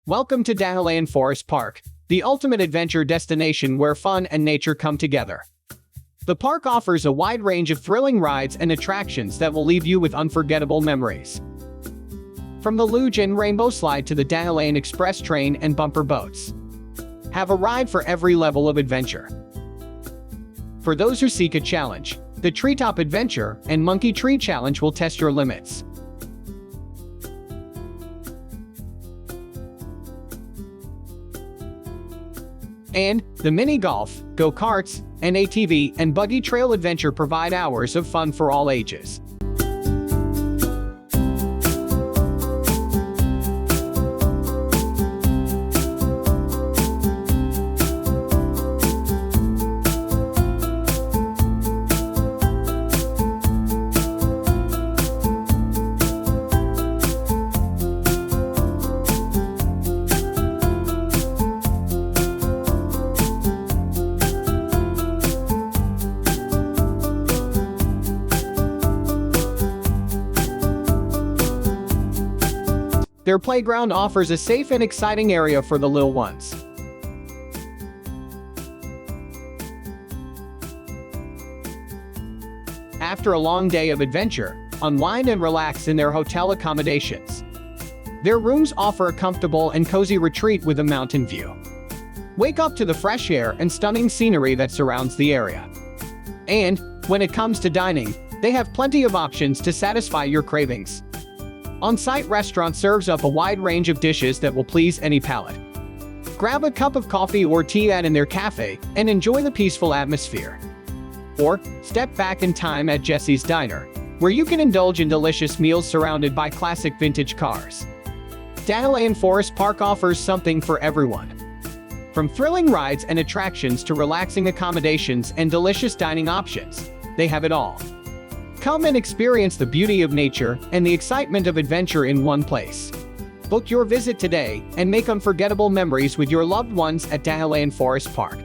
Welcome to Dahilayan Forest Park, the ultimate adventure destination where fun and nature come together. The park offers a wide range of thrilling rides and attractions that will leave you with unforgettable memories. From the Luge and Rainbow Slide to the Dahilayan Express train and bumper boats. Have a ride for every level of adventure. For those who seek a challenge, the Treetop Adventure and Monkey Tree Challenge will test your limits. And the mini golf, go-karts, and ATV and buggy trail adventure provide hours of fun for all ages. Their playground offers a safe and exciting area for the little ones. After a long day of adventure, unwind and relax in their hotel accommodations. Their rooms offer a comfortable and cozy retreat with a mountain view. Wake up to the fresh air and stunning scenery that surrounds the area. And, when it comes to dining, they have plenty of options to satisfy your cravings. On-site restaurant serves up a wide range of dishes that will please any palate. Grab a cup of coffee or tea in their cafe and enjoy the peaceful atmosphere. Or, step back in time at Jesse's Diner, where you can indulge in delicious meals surrounded by classic vintage cars. Dahilayan Forest Park offers something for everyone. From thrilling rides and attractions to relaxing accommodations and delicious dining options, they have it all. Come and experience the beauty of nature and the excitement of adventure in one place. Book your visit today and make unforgettable memories with your loved ones at Dahilayan Forest Park.